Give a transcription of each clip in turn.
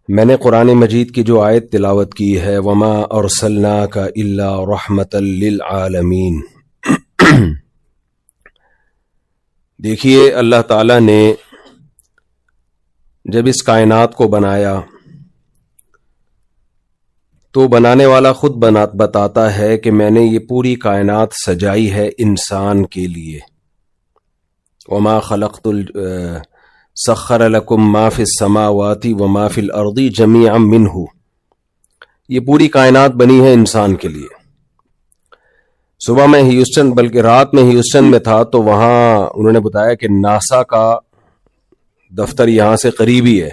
میں نے قرآن مجید کی جو آیت تلاوت کی ہے وما ارسلناک الا رحمتا للعالمین، دیکھیے اللہ تعالی نے جب اس کائنات کو بنایا تو بنانے والا خود بتاتا ہے کہ میں نے یہ پوری کائنات سجائی ہے انسان کے لیے۔ وما خلقت سخر لکم ما فی السماوات وما فی الارض جمیعا منہ، یہ پوری کائنات بنی ہے انسان کے لیے۔ صبح میں ہیوسٹن، بلکہ رات میں ہیوسٹن میں تھا تو وہاں انہوں نے بتایا کہ ناسا کا دفتر یہاں سے قریب ہی ہے۔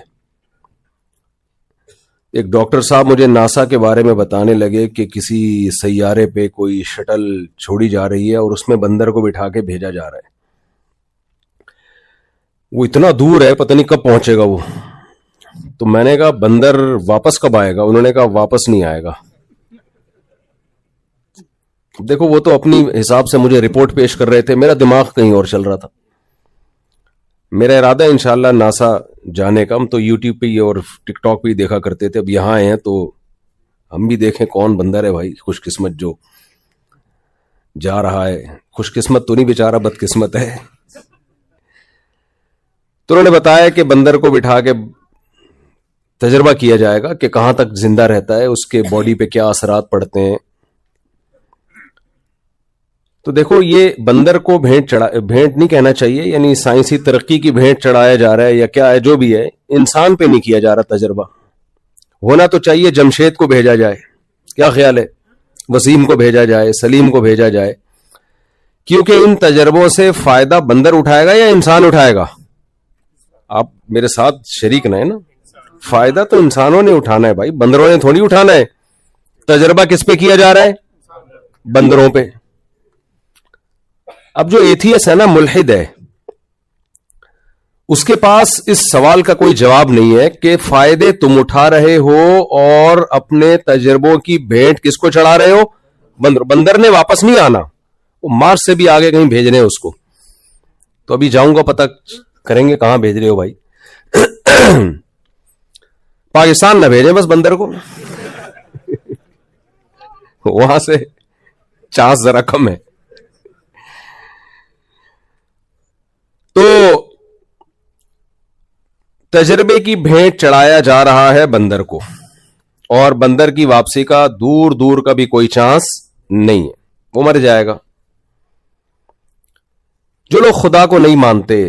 ایک ڈاکٹر صاحب مجھے ناسا کے بارے میں بتانے لگے کہ کسی سیارے پہ کوئی شٹل چھوڑی جا رہی ہے اور اس میں بندر کو بٹھا کے بھیجا جا رہا ہے۔ وہ اتنا دور ہے، پتہ نہیں کب پہنچے گا وہ۔ تو میں نے کہا بندر واپس کب آئے گا؟ انہوں نے کہا واپس نہیں آئے گا۔ دیکھو وہ تو اپنی حساب سے مجھے رپورٹ پیش کر رہے تھے، میرا دماغ کہیں اور چل رہا تھا۔ میرا ارادہ ہے انشاءاللہ ناسا جانے کا۔ ہم تو یوٹیوب پہ اور ٹک ٹاک پہ ہی دیکھا کرتے تھے، اب یہاں آئے ہیں تو ہم بھی دیکھیں کون بندر ہے بھائی خوش قسمت جو جا رہا ہے۔ خوش قسمت تو نہیں بیچارہ، بد قسمت ہے۔ تو انہوں نے بتایا کہ بندر کو بٹھا کے تجربہ کیا جائے گا کہ کہاں تک زندہ رہتا ہے، اس کے باڈی پہ کیا اثرات پڑتے ہیں۔ تو دیکھو یہ بندر کو بھینٹ نہیں کہنا چاہیے، یعنی سائنسی ترقی کی بھینٹ چڑھایا جا رہا ہے یا کیا ہے، جو بھی ہے انسان پہ نہیں کیا جا رہا تجربہ۔ ہونا تو چاہیے جمشید کو بھیجا جائے، کیا خیال ہے؟ وسیم کو بھیجا جائے، سلیم کو بھیجا جائے، کیونکہ ان تجربوں سے فائدہ بندر اٹھائے گا یا انسان اٹھائے گا؟ آپ میرے ساتھ شریک نہ ہے نا؟ فائدہ تو انسانوں نے اٹھانا ہے بھائی، بندروں نے تھوڑی اٹھانا ہے۔ تجربہ کس پہ کیا جا رہا ہے؟ بندروں پہ۔ اب جو ایتھیس ہے نا، ملحد ہے، اس کے پاس اس سوال کا کوئی جواب نہیں ہے کہ فائدے تم اٹھا رہے ہو اور اپنے تجربوں کی بھینٹ کس کو چڑھا رہے ہو؟ بندر نے واپس نہیں آنا، وہ مارس سے بھی آگے کہیں بھیجنے اس کو۔ تو ابھی جاؤں گا، پتہ کریں گے کہاں بھیج رہے ہو بھائی۔ پاکستان نہ بھیجیں بس بندر کو، وہاں سے چانس ذرا کم ہے۔ تو تجربے کی بھینٹ چڑھایا جا رہا ہے بندر کو، اور بندر کی واپسی کا دور دور کا بھی کوئی چانس نہیں ہے، وہ مر جائے گا۔ جو لوگ خدا کو نہیں مانتے،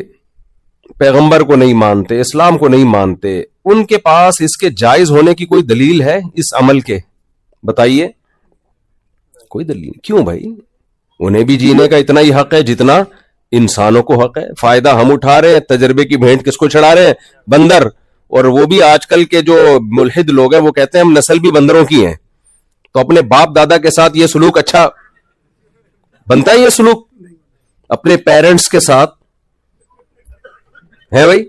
پیغمبر کو نہیں مانتے، اسلام کو نہیں مانتے، ان کے پاس اس کے جائز ہونے کی کوئی دلیل ہے اس عمل کے؟ بتائیے، کوئی دلیل؟ کیوں بھائی؟ انہیں بھی جینے کا اتنا ہی حق ہے جتنا انسانوں کو حق ہے۔ فائدہ ہم اٹھا رہے ہیں، تجربے کی بھینٹ کس کو چڑھا رہے ہیں؟ بندر۔ اور وہ بھی آج کل کے جو ملحد لوگ ہیں وہ کہتے ہیں ہم نسل بھی بندروں کی ہیں، تو اپنے باپ دادا کے ساتھ یہ سلوک اچھا بنتا ہے؟ یہ سلوک اپنے پیرنٹس کے ساتھ ہے بھائی؟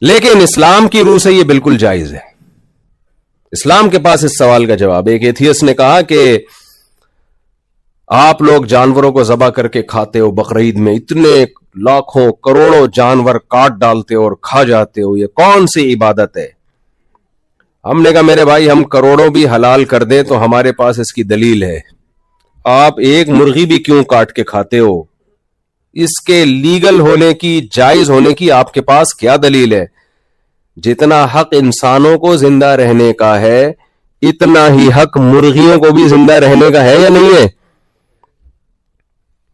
لیکن اسلام کی روح سے یہ بالکل جائز ہے۔ اسلام کے پاس اس سوال کا جواب ہے۔ ایک ایتھیس نے کہا کہ آپ لوگ جانوروں کو ذبح کر کے کھاتے ہو، بقرعید میں اتنے لاکھوں کروڑوں جانور کاٹ ڈالتے ہو اور کھا جاتے ہو، یہ کون سی عبادت ہے؟ ہم نے کہا میرے بھائی ہم کروڑوں بھی حلال کر دیں تو ہمارے پاس اس کی دلیل ہے۔ آپ ایک مرغی بھی کیوں کاٹ کے کھاتے ہو؟ اس کے لیگل ہونے کی، جائز ہونے کی آپ کے پاس کیا دلیل ہے؟ جتنا حق انسانوں کو زندہ رہنے کا ہے اتنا ہی حق مرغیوں کو بھی زندہ رہنے کا ہے یا نہیں ہے؟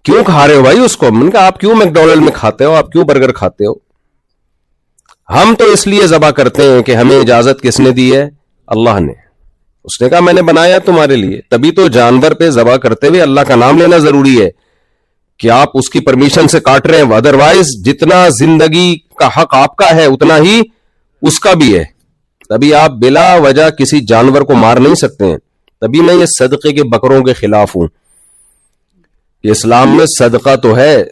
کیوں کھا رہے ہو بھائی اس کو؟ من کہا آپ کیوں میکڈونلڈ میں کھاتے ہو، آپ کیوں برگر کھاتے ہو؟ ہم تو اس لیے ذبح کرتے ہیں کہ ہمیں اجازت کس نے دی ہے؟ اللہ نے۔ اس نے کہا میں نے بنایا تمہارے لیے، تبھی تو جانور پہ ذبح کرتے ہوئے اللہ کا نام لینا ضروری ہے کہ آپ اس کی پرمیشن سے کاٹ رہے ہیں، ادروائز جتنا زندگی کا حق آپ کا ہے اتنا ہی اس کا بھی ہے۔ تبھی آپ بلا وجہ کسی جانور کو مار نہیں سکتے ہیں۔ تبھی میں یہ صدقے کے بکروں کے خلاف ہوں۔ اسلام میں صدقہ تو ہے،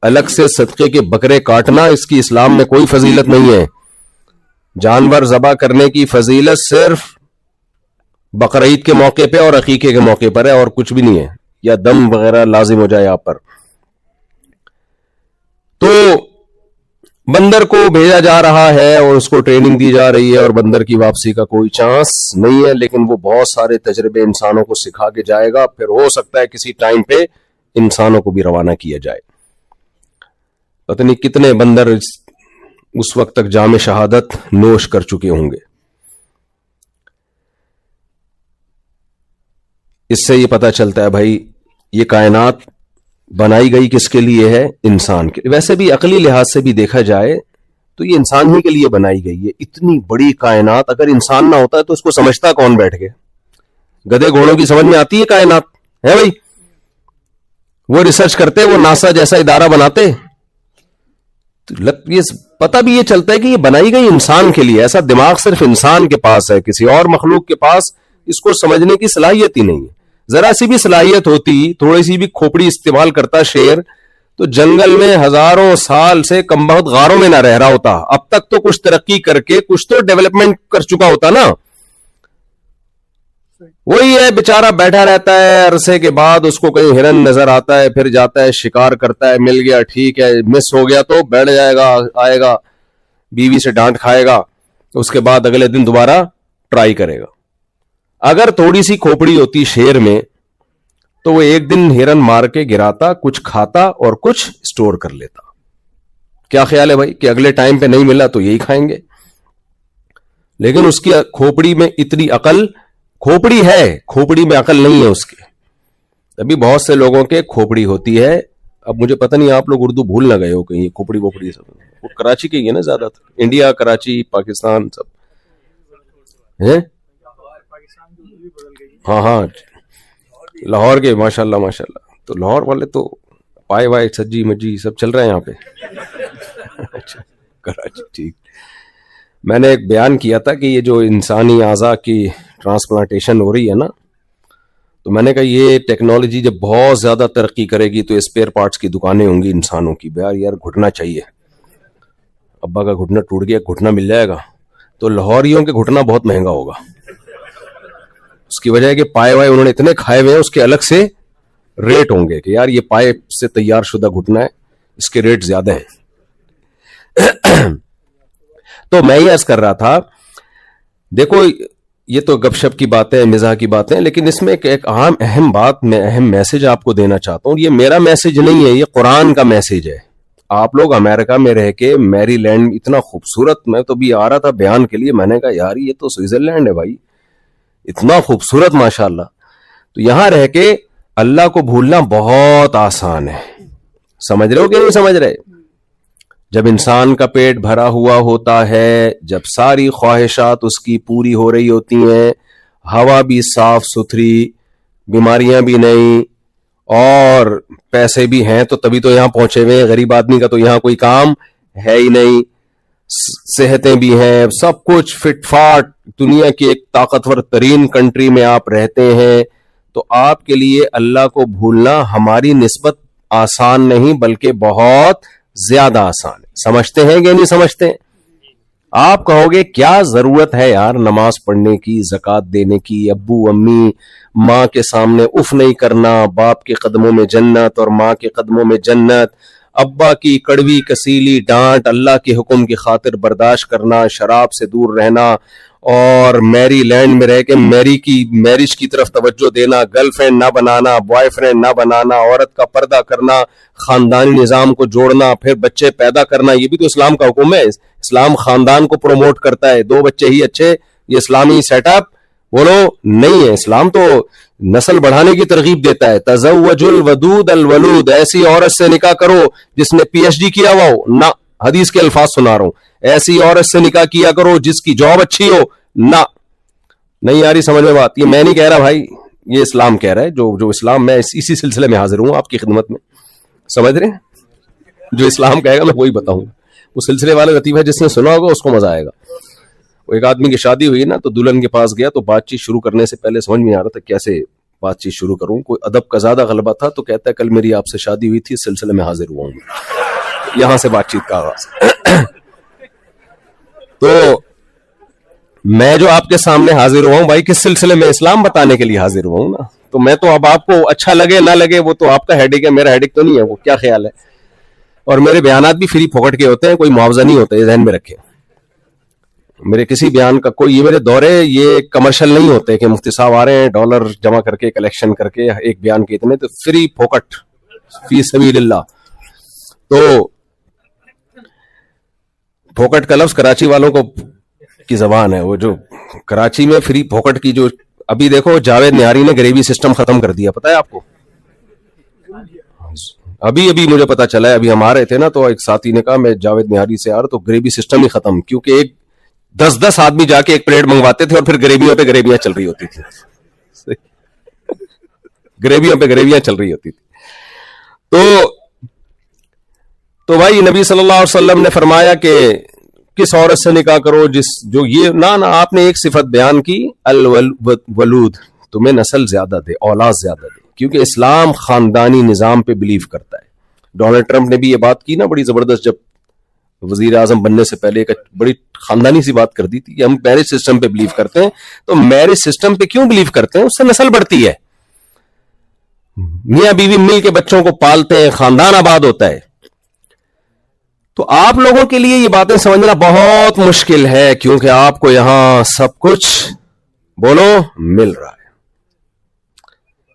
الگ سے صدقے کے بکرے کاٹنا اس کی اسلام میں کوئی فضیلت نہیں ہے۔ جانور ذبح کرنے کی فضیلت صرف بقرعید کے موقع پہ اور عقیقے کے موقع پر ہے، اور کچھ بھی نہیں ہے، یا دم وغیرہ لازم ہو جائے آپ پر۔ تو بندر کو بھیجا جا رہا ہے اور اس کو ٹریننگ دی جا رہی ہے اور بندر کی واپسی کا کوئی چانس نہیں ہے، لیکن وہ بہت سارے تجربے انسانوں کو سکھا کے جائے گا، پھر ہو سکتا ہے کسی ٹائم پہ انسانوں کو بھی روانہ کیا جائے. پتہ نہیں کتنے بندر اس وقت تک جام شہادت نوش کر چکے ہوں گے. اس سے یہ پتہ چلتا ہے بھائی یہ کائنات بنائی گئی کس کے لیے ہے؟ انسان کے. ویسے بھی عقلی لحاظ سے بھی دیکھا جائے تو یہ انسان ہی کے لیے بنائی گئی ہے. اتنی بڑی کائنات اگر انسان نہ ہوتا ہے تو اس کو سمجھتا کون بیٹھ کے؟ گدھے گھوڑوں کی سمجھ میں آتی ہے کائنات ہے بھائی؟ وہ ریسرچ کرتے، وہ ناسا جیسا ادارہ بناتے، یہ پتہ بھی یہ چلتا ہے کہ یہ بنائی گئی انسان کے لیے. ایسا دماغ صرف انسان کے پاس ہے، کسی اور مخلوق کے پاس اس کو سمجھنے کی صلاحیت ہی نہیں ہے. ذرا سی بھی صلاحیت ہوتی، تھوڑی سی بھی کھوپڑی استعمال کرتا شیر، تو جنگل میں ہزاروں سال سے کم بہت غاروں میں نہ رہ رہا ہوتا. اب تک تو کچھ ترقی کر کے کچھ تو ڈیولپمنٹ کر چکا ہوتا نا. وہی ہے بیچارہ بیٹھا رہتا ہے، عرصے کے بعد اس کو کہیں ہرن نظر آتا ہے، پھر جاتا ہے شکار کرتا ہے، مل گیا ٹھیک ہے، مس ہو گیا تو بیٹھ جائے گا، آئے گا بیوی سے ڈانٹ کھائے گا، اس کے بعد اگلے دن دوبارہ ٹرائی کرے گا. اگر تھوڑی سی کھوپڑی ہوتی شیر میں تو وہ ایک دن ہرن مار کے گراتا، کچھ کھاتا اور کچھ اسٹور کر لیتا. کیا خیال ہے بھائی کہ اگلے ٹائم پہ نہیں ملا تو یہی کھائیں گے؟ لیکن اس کی کھوپڑی میں اتنی عقل، کھوپڑی ہے، کھوپڑی میں عقل نہیں ہے اس کی. ابھی بہت سے لوگوں کے کھوپڑی ہوتی ہے. اب مجھے پتہ نہیں آپ لوگ اردو بھول نہ گئے ہو کہیں، کھوپڑی ووپڑی سب وہ کراچی کے ہی ہے نا زیادہ تر، انڈیا کراچی پاکستان سب ہے. ہاں لاہور کے ماشاءاللہ ماشاءاللہ. تو لاہور والے تو پائے وائے سجی مجی سب چل رہے ہیں یہاں پہ. اچھا کراچی ٹھیک. میں نے ایک بیان کیا تھا کہ یہ جو انسانی اعضاء کی ٹرانسپلانٹیشن ہو رہی ہے نا، تو میں نے کہا یہ ٹیکنالوجی جب بہت زیادہ ترقی کرے گی تو اسپیئر پارٹس کی دکانیں ہوں گی انسانوں کی. یار گھٹنا چاہیے، ابا کا گھٹنا ٹوٹ گیا، گھٹنا مل جائے گا. تو لاہوریوں کے گھٹنا بہت مہنگا ہوگا. اس کی وجہ ہے کہ پائے وائے انہوں نے اتنے کھائے ہوئے ہیں، اس کے الگ سے ریٹ ہوں گے کہ یار یہ پائے سے تیار شدہ گھٹنا ہے، اس کے ریٹ زیادہ ہیں. تو میں یہ عرض کر رہا تھا، دیکھو یہ تو گپ شپ کی باتیں، مزاح کی باتیں، لیکن اس میں ایک اہم بات، میں اہم میسج آپ کو دینا چاہتا ہوں. یہ میرا میسج نہیں ہے، یہ قرآن کا میسج ہے. آپ لوگ امریکہ میں رہ کے، میری لینڈ اتنا خوبصورت، میں تو بھی آ رہا تھا بیان کے لیے، میں نے کہا یار یہ تو سوئٹزرلینڈ ہے بھائی، اتنا خوبصورت ماشاءاللہ. تو یہاں رہ کے اللہ کو بھولنا بہت آسان ہے. سمجھ رہے ہو کہ نہیں سمجھ رہے؟ جب انسان کا پیٹ بھرا ہوا ہوتا ہے، جب ساری خواہشات اس کی پوری ہو رہی ہوتی ہیں، ہوا بھی صاف ستھری، بیماریاں بھی نہیں، اور پیسے بھی ہیں تو تبھی تو یہاں پہنچے ہوئے. غریب آدمی کا تو یہاں کوئی کام ہے ہی نہیں. صحتیں بھی ہیں، سب کچھ فٹ فاٹ، دنیا کی ایک طاقتور ترین کنٹری میں آپ رہتے ہیں. تو آپ کے لیے اللہ کو بھولنا ہماری نسبت آسان نہیں بلکہ بہت زیادہ آسان ہے. سمجھتے ہیں کہ نہیں سمجھتے؟ آپ کہو گے کیا ضرورت ہے یار نماز پڑھنے کی، زکوٰۃ دینے کی، ابو امی ماں کے سامنے اف نہیں کرنا، باپ کے قدموں میں جنت اور ماں کے قدموں میں جنت، ابا کی کڑوی کسیلی ڈانٹ اللہ کے حکم کی خاطر برداشت کرنا، شراب سے دور رہنا، اور میری لینڈ میں رہ کے میرج کی طرف توجہ دینا، گرل فرینڈ نہ بنانا، بوائے فرینڈ نہ بنانا، عورت کا پردہ کرنا، خاندانی نظام کو جوڑنا، پھر بچے پیدا کرنا. یہ بھی تو اسلام کا حکم ہے. اسلام خاندان کو پروموٹ کرتا ہے، 2 بچے ہی اچھے. یہ اسلامی سیٹ اپ بولو نہیں ہے. اسلام تو نسل بڑھانے کی ترغیب دیتا ہے. تزوج الودود الولود، ایسی عورت سے نکاح کرو جس نے پی ایچ ڈی کیا ہوا ہو. نہ، حدیث کے الفاظ سنا رہا ہوں. ایسی عورت سے نکاح کیا کرو جس کی جاب اچھی ہو. نہ، نہیں آ رہی سمجھ میں بات؟ یہ میں نہیں کہہ رہا بھائی، یہ اسلام کہہ رہا ہے. جو اسلام، میں اسی سلسلے میں حاضر ہوں آپ کی خدمت میں. سمجھ رہے ہیں؟ جو اسلام کہے گا میں وہی بتاؤں گا. وہ سلسلے والا لطیفہ جس نے سنا ہوگا اس کو مزہ آئے گا. وہ ایک آدمی کی شادی ہوئی نا، تو دلہن کے پاس گیا، تو بات چیت شروع کرنے سے پہلے سمجھ میں آ رہا تھا کیسے بات چیت شروع کروں. کوئی ادب کا زیادہ غلبہ تھا. تو کہتا ہے کل میری آپ سے شادی ہوئی تھی، اس سلسلے میں حاضر ہوا ہوں. یہاں سے بات چیت کا آغاز. تو میں جو آپ کے سامنے حاضر ہوا ہوں بھائی کس سلسلے میں؟ اسلام بتانے کے لیے حاضر ہوا ہوں نا. تو میں تو اب آپ کو اچھا لگے نہ لگے وہ تو آپ کا ہیڈک ہے، میرا ہیڈک تو نہیں ہے. وہ کیا خیال ہے؟ اور میرے بیانات بھی فری پھوکٹ کے ہوتے ہیں, کوئی معاوضہ نہیں ہوتا, یہ ذہن میں رکھیں. میرے کسی بیان کا کوئی, یہ میرے دورے یہ کمرشل نہیں ہوتے کہ مفتی صاحب آ رہے ہیں ڈالر جمع کر کے کلیکشن کر کے ایک بیان کے اتنے, تو فری پھوکٹ فی سبیل اللہ. تو پھوکٹ کا لفظ کراچی والوں کو کی زبان ہے, وہ جو کراچی میں فری پھوکٹ کی جو, ابھی دیکھو جاوید نیاری نے گریوی سسٹم ختم کر دیا, پتا ہے آپ کو؟ ابھی مجھے پتا چلا ہے, ابھی ہم آ رہے تھے نا تو ایک ساتھی نے کہا میں جاوید نیاری سے آ رہا, تو گریوی سسٹم ہی ختم, کیونکہ ایک 10 آدمی جا کے ایک پلیٹ منگواتے تھے اور پھر گریویوں پہ گریویاں چل رہی ہوتی تھی, گریویوں پہ گریویاں چل رہی ہوتی تھی. تو بھائی نبی صلی اللہ علیہ وسلم نے فرمایا کہ کس عورت سے نکاح کرو جو یہ نہ آپ نے ایک صفت بیان کی, الولود, تمہیں نسل زیادہ دے, اولاد زیادہ دے, کیونکہ اسلام خاندانی نظام پہ بلیو کرتا ہے. ڈونلڈ ٹرمپ نے بھی یہ بات کی نا بڑی زبردست, جب وزیر اعظم بننے سے پہلے ایک بڑی خاندانی سی بات کر دی تھی کہ ہم میرج سسٹم پہ بلیو کرتے ہیں. تو میرج سسٹم پہ کیوں بلیو کرتے ہیں؟ اس سے نسل بڑھتی ہے, میاں بیوی مل کے بچوں کو پالتے ہیں, خاندان آباد ہوتا ہے. تو آپ لوگوں کے لیے یہ باتیں سمجھنا بہت مشکل ہے, کیونکہ آپ کو یہاں سب کچھ بولو مل رہا ہے.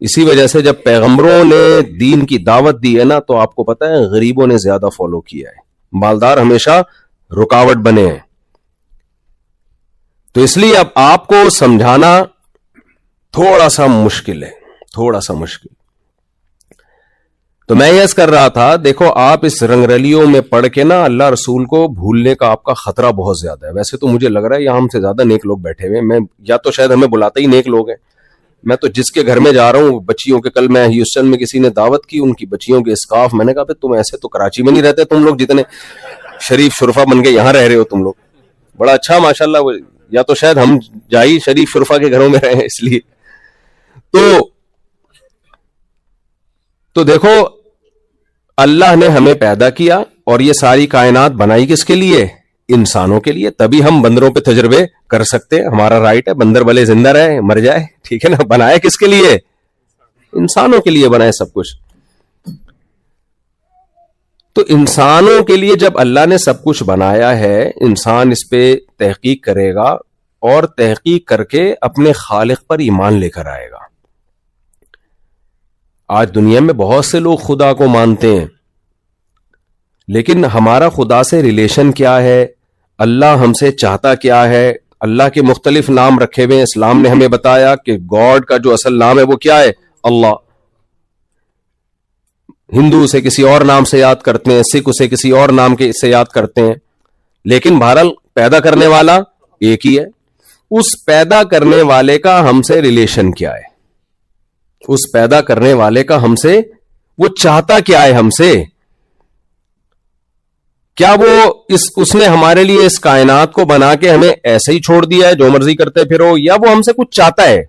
اسی وجہ سے جب پیغمبروں نے دین کی دعوت دی ہے نا, تو آپ کو پتا ہے غریبوں نے زیادہ فالو کیا ہے, مالدار ہمیشہ رکاوٹ بنے ہیں. تو اس لیے اب آپ کو سمجھانا تھوڑا سا مشکل ہے, تھوڑا سا مشکل. تو میں یہ کر رہا تھا, دیکھو آپ اس رنگ رلیوں میں پڑھ کے نا اللہ رسول کو بھولنے کا آپ کا خطرہ بہت زیادہ ہے. ویسے تو مجھے لگ رہا ہے یہاں ہم سے زیادہ نیک لوگ بیٹھے ہوئے, میں یا تو شاید ہمیں بلاتے ہی نیک لوگ ہیں. میں تو جس کے گھر میں جا رہا ہوں بچیوں کے, کل میں ہیوسٹن میں کسی نے دعوت کی, ان کی بچیوں کے اسکارف, میں نے کہا تم ایسے تو کراچی میں نہیں رہتے تم لوگ, جتنے شریف شرفا بن کے یہاں رہ رہے ہو تم لوگ, بڑا اچھا ماشاءاللہ. یا تو شاید ہم جائی شریف شرفا کے گھروں میں رہے ہیں اس لیے. تو دیکھو اللہ نے ہمیں پیدا کیا اور یہ ساری کائنات بنائی کس کے لیے؟ انسانوں کے لیے. تبھی ہم بندروں پہ تجربے کر سکتے ہیں, ہمارا رائٹ ہے, بندر بھلے زندہ رہے مر جائے, ٹھیک ہے نا. بنایا کس کے لیے؟ انسانوں کے لیے بنائے سب کچھ. تو انسانوں کے لیے جب اللہ نے سب کچھ بنایا ہے, انسان اس پہ تحقیق کرے گا اور تحقیق کر کے اپنے خالق پر ایمان لے کر آئے گا. آج دنیا میں بہت سے لوگ خدا کو مانتے ہیں, لیکن ہمارا خدا سے ریلیشن کیا ہے؟ اللہ ہم سے چاہتا کیا ہے؟ اللہ کے مختلف نام رکھے ہوئے. اسلام نے ہمیں بتایا کہ گاڈ کا جو اصل نام ہے وہ کیا ہے؟ اللہ. ہندو اسے کسی اور نام سے یاد کرتے ہیں, سکھ اسے کسی اور نام کے سے یاد کرتے ہیں, لیکن بہرحال پیدا کرنے والا ایک ہی ہے. اس پیدا کرنے والے کا ہم سے ریلیشن کیا ہے؟ اس پیدا کرنے والے کا ہم سے وہ چاہتا کیا ہے ہم سے؟ کیا وہ اس نے ہمارے لیے اس کائنات کو بنا کے ہمیں ایسے ہی چھوڑ دیا ہے جو مرضی کرتے پھرو, یا وہ ہم سے کچھ چاہتا ہے؟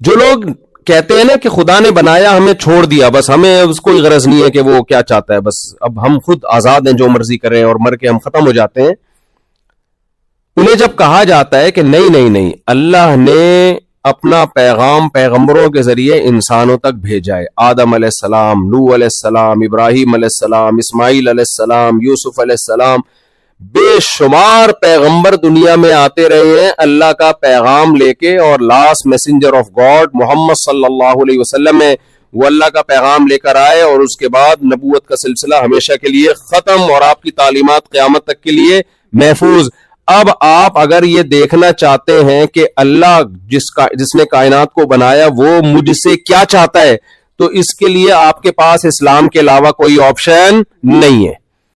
جو لوگ کہتے ہیں نا کہ خدا نے بنایا ہمیں چھوڑ دیا, بس ہمیں اس کو غرض نہیں ہے کہ وہ کیا چاہتا ہے, بس اب ہم خود آزاد ہیں جو مرضی کریں اور مر کے ہم ختم ہو جاتے ہیں. انہیں جب کہا جاتا ہے کہ نہیں, اللہ نے اپنا پیغام پیغمبروں کے ذریعے انسانوں تک بھیجا ہے. آدم علیہ السلام, نوح علیہ السلام, ابراہیم علیہ السلام, اسماعیل علیہ السلام, یوسف علیہ السلام, بے شمار پیغمبر دنیا میں آتے رہے ہیں اللہ کا پیغام لے کے, اور لاسٹ میسنجر آف گاڈ محمد صلی اللہ علیہ وسلم ہے, وہ اللہ کا پیغام لے کر آئے, اور اس کے بعد نبوت کا سلسلہ ہمیشہ کے لیے ختم, اور آپ کی تعلیمات قیامت تک کے لیے محفوظ. اب آپ اگر یہ دیکھنا چاہتے ہیں کہ اللہ جس نے کائنات کو بنایا وہ مجھ سے کیا چاہتا ہے, تو اس کے لیے آپ کے پاس اسلام کے علاوہ کوئی آپشن نہیں ہے.